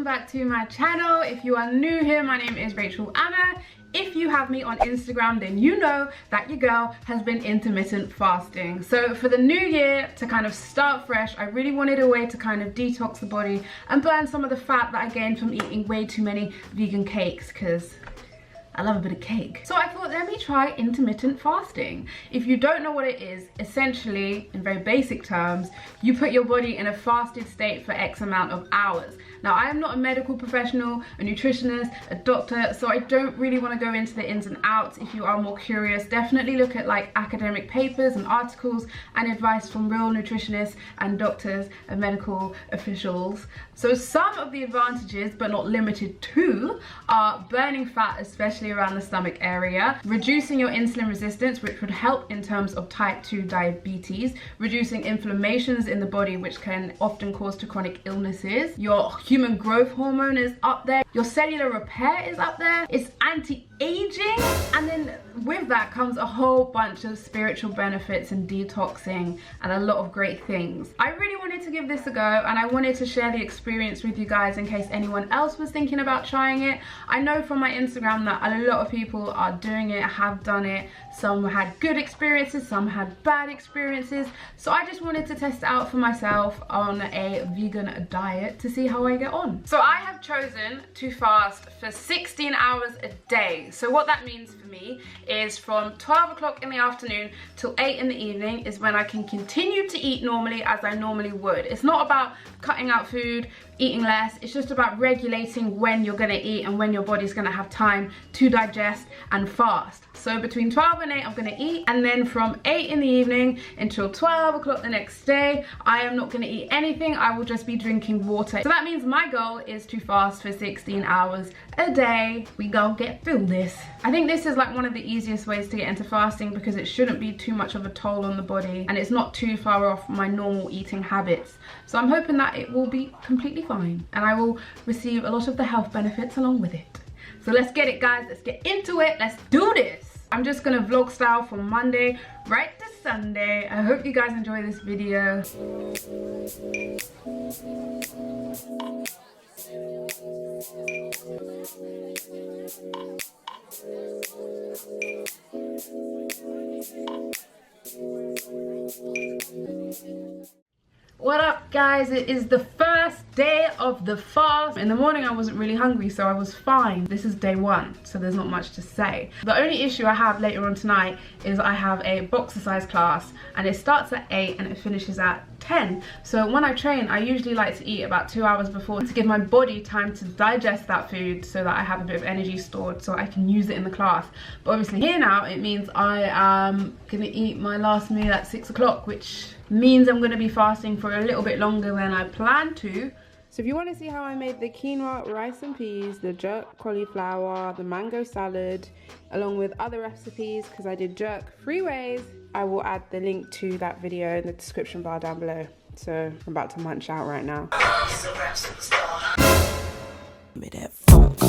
welcome back to my channel. If you are new here, my name is Rachel Anna. If you have me on Instagram, then you know that your girl has been intermittent fasting. So for the new year, to kind of start fresh, I really wanted a way to kind of detox the body and burn some of the fat that I gained from eating way too many vegan cakes, because I love a bit of cake. So I thought, let me try intermittent fasting. If you don't know what it is, essentially, in very basic terms, you put your body in a fasted state for X amount of hours. Now, I am not a medical professional, a nutritionist, a doctor, so I don't really want to go into the ins and outs. If you are more curious, definitely look at like academic papers and articles and advice from real nutritionists and doctors and medical officials. So some of the advantages, but not limited to, are burning fat, especially around the stomach area, reducing your insulin resistance, which would help in terms of type 2 diabetes, reducing inflammations in the body, which can often cause to chronic illnesses. Your human growth hormone is up there, your cellular repair is up there, it's anti-aging, and then with that comes a whole bunch of spiritual benefits and detoxing and a lot of great things. I really wanted to give this a go, and I wanted to share the experience with you guys in case anyone else was thinking about trying it. I know from my Instagram that a lot of people are doing it, have done it. Some had good experiences, some had bad experiences. So I just wanted to test it out for myself on a vegan diet to see how I get on. So I have chosen to fast for 16 hours a day. So what that means for me is from 12 o'clock in the afternoon till 8 in the evening is when I can continue to eat normally as I normally would. It's not about cutting out food, eating less. It's just about regulating when you're gonna eat and when your body's gonna have time to digest and fast. So between 12 and 8 I'm gonna eat, and then from 8 in the evening until 12 o'clock the next day I am not gonna eat anything. I will just be drinking water. So that means my goal is to fast for 16 hours a day. We go get through this. I think this is like one of the easiest ways to get into fasting because it shouldn't be too much of a toll on the body and it's not too far off my normal eating habits. So I'm hoping that it will be completely fine and I will receive a lot of the health benefits along with it. So let's get it, guys. Let's get into it. Let's do this. I'm just gonna vlog style from Monday right to Sunday. I hope you guys enjoy this video. What up, guys? It is the first day of the fast. In the morning I wasn't really hungry, so I was fine. This is day one, so there's not much to say. The only issue I have later on tonight is I have a boxercise class and it starts at 8 and it finishes at 10. So when I train, I usually like to eat about 2 hours before to give my body time to digest that food so that I have a bit of energy stored so I can use it in the class. But obviously here now it means I am gonna eat my last meal at 6 o'clock, which means I'm gonna be fasting for a little bit longer than I planned to. So if you want to see how I made the quinoa, rice and peas, the jerk cauliflower, the mango salad, along with other recipes, because I did jerk 3 ways, I will add the link to that video in the description bar down below. So I'm about to munch out right now. Give me that funk.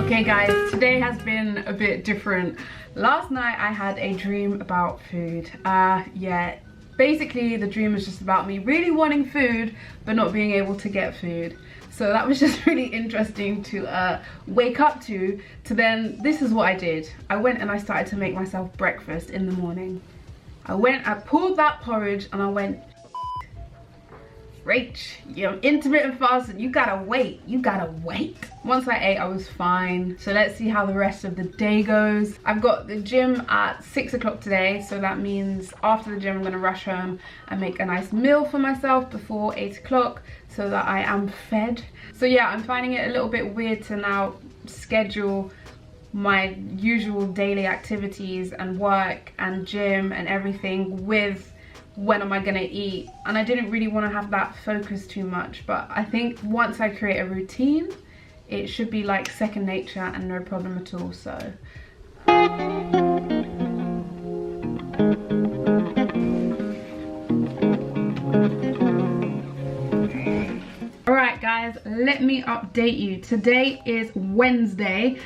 Okay guys, today has been a bit different. Last night I had a dream about food. Yeah, basically the dream was just about me really wanting food but not being able to get food. So that was just really interesting to wake up to then this is what I did. I went and I started to make myself breakfast in the morning. I pulled that porridge and I went, Rach, you're intermittent fasting, you gotta wait. Once I ate, I was fine. So let's see how the rest of the day goes. I've got the gym at 6 o'clock today, so that means after the gym I'm gonna rush home and make a nice meal for myself before 8 o'clock so that I am fed. So yeah, I'm finding it a little bit weird to now schedule my usual daily activities and work and gym and everything with when am I gonna eat, and I didn't really want to have that focus too much, but I think once I create a routine it should be like second nature and no problem at all. So alright guys, let me update you. Today is Wednesday.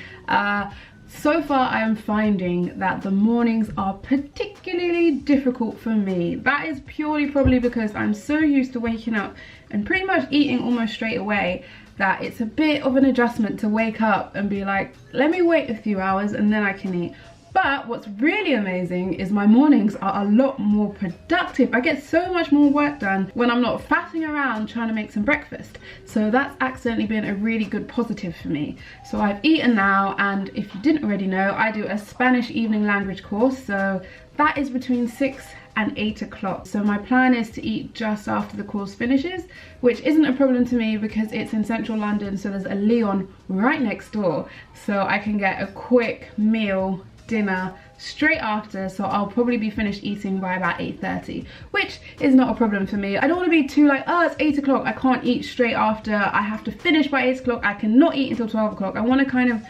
So far I am finding that the mornings are particularly difficult for me. That is purely probably because I'm so used to waking up and pretty much eating almost straight away that it's a bit of an adjustment to wake up and be like, let me wait a few hours and then I can eat. But what's really amazing is my mornings are a lot more productive. I get so much more work done when I'm not faffing around trying to make some breakfast. So that's accidentally been a really good positive for me. So I've eaten now, and if you didn't already know, I do a Spanish evening language course. So that is between 6 and 8 o'clock. So my plan is to eat just after the course finishes, which isn't a problem to me because it's in central London. So there's a Leon right next door. So I can get a quick meal, dinner straight after, so I'll probably be finished eating by about 8:30, which is not a problem for me. I don't want to be too like, oh, it's 8 o'clock, I can't eat straight after, I have to finish by 8 o'clock, I cannot eat until 12 o'clock. I want to kind of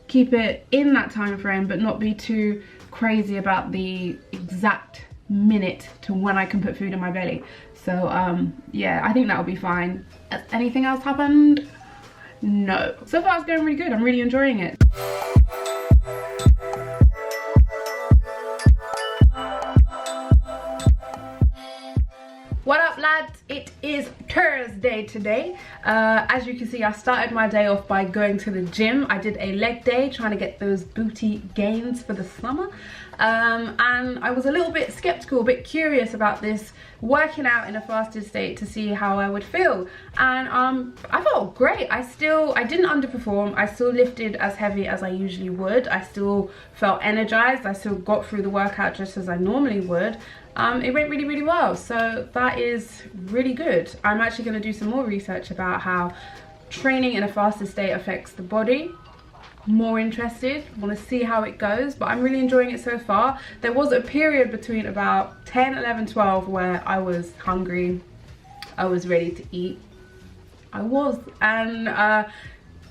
keep it in that time frame but not be too crazy about the exact minute to when I can put food in my belly. So yeah, I think that'll be fine. Has anything else happened? No. So far it's going really good. I'm really enjoying it. What up lads, it is Thursday today. As you can see, I started my day off by going to the gym. I did a leg day trying to get those booty gains for the summer. And I was a little bit skeptical, a bit curious about this working out in a fasted state to see how I would feel. And I felt great. I didn't underperform. I still lifted as heavy as I usually would. I still felt energized. I still got through the workout just as I normally would. It went really, really well. So that is really good. I'm actually going to do some more research about how training in a fasted state affects the body. More interested, want to see how it goes, but I'm really enjoying it so far. There was a period between about 10, 11, 12 where I was hungry, I was ready to eat. And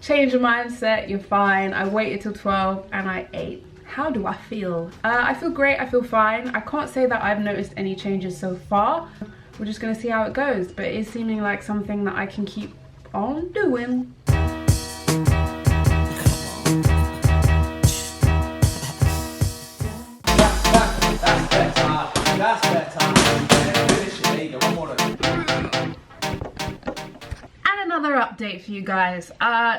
change of mindset, you're fine. I waited till 12 and I ate. How do I feel? I feel great, I feel fine. I can't say that I've noticed any changes so far. We're just gonna see how it goes, but it is seeming like something that I can keep on doing. That's better. Finish it, there you go, one more. And another update for you guys.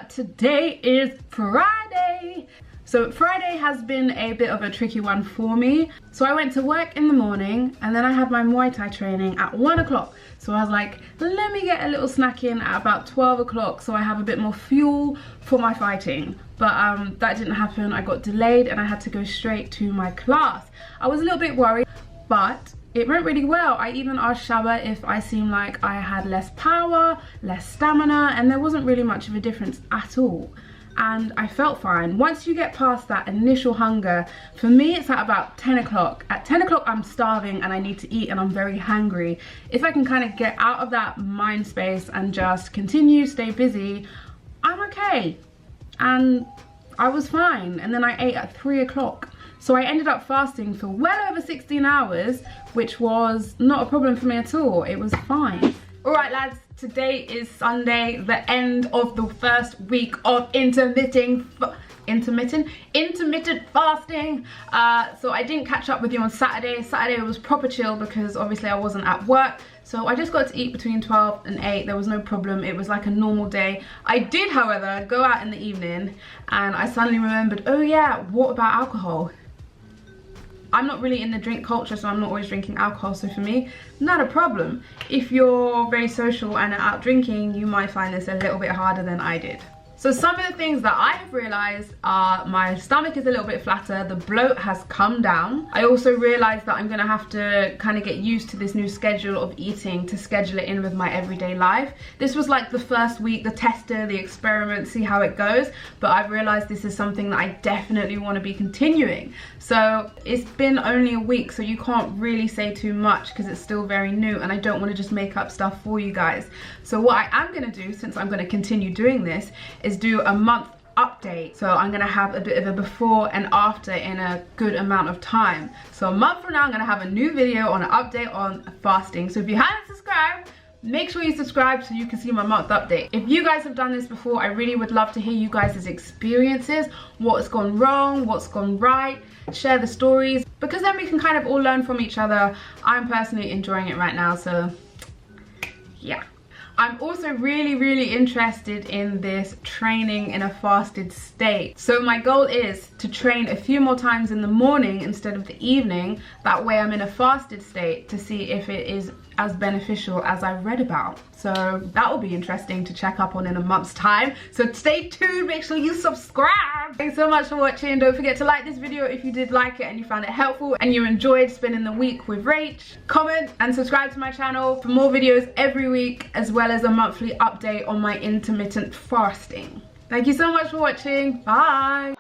Today is Friday. So Friday has been a bit of a tricky one for me. So I went to work in the morning and then I had my Muay Thai training at 1 o'clock. So I was like, let me get a little snack in at about 12 o'clock so I have a bit more fuel for my fighting. But that didn't happen. I got delayed and I had to go straight to my class. I was a little bit worried, but it went really well. I even asked Shaba if I seemed like I had less power, less stamina, and there wasn't really much of a difference at all. And I felt fine. Once you get past that initial hunger, for me it's at about 10 o'clock. At 10 o'clock I'm starving and I need to eat and I'm very hungry. If I can kind of get out of that mind space and just continue, stay busy, I'm okay. And I was fine. And then I ate at 3 o'clock. So I ended up fasting for well over 16 hours, which was not a problem for me at all. It was fine. All right, lads, today is Sunday, the end of the first week of intermittent fasting. So I didn't catch up with you on Saturday. Saturday was proper chill because obviously I wasn't at work. So I just got to eat between 12 and 8. There was no problem. It was like a normal day. I did, however, go out in the evening and I suddenly remembered, oh yeah, what about alcohol? I'm not really in the drink culture, so I'm not always drinking alcohol, so for me, not a problem. If you're very social and are out drinking, you might find this a little bit harder than I did. So some of the things that I have realized are my stomach is a little bit flatter, the bloat has come down. I also realized that I'm gonna have to kind of get used to this new schedule of eating to schedule it in with my everyday life. This was like the first week, the tester, the experiment, see how it goes. But I've realized this is something that I definitely want to be continuing. So it's been only a week, so you can't really say too much because it's still very new and I don't want to just make up stuff for you guys. So what I am gonna do, since I'm gonna continue doing this, is do a month update. So I'm gonna have a bit of a before and after in a good amount of time. So a month from now I'm gonna have a new video on an update on fasting. So if you haven't subscribed, make sure you subscribe so you can see my month update. If you guys have done this before, I really would love to hear you guys' experiences, what's gone wrong, what's gone right, share the stories, because then we can kind of all learn from each other. I'm personally enjoying it right now, so yeah. I'm also really interested in this training in a fasted state. So my goal is to train a few more times in the morning instead of the evening. That way I'm in a fasted state to see if it is as beneficial as I've read about. So that will be interesting to check up on in a month's time. So stay tuned, make sure you subscribe. Thanks so much for watching. Don't forget to like this video if you did like it and you found it helpful and you enjoyed spending the week with Rach. Comment and subscribe to my channel for more videos every week, as well as a monthly update on my intermittent fasting. Thank you so much for watching. Bye.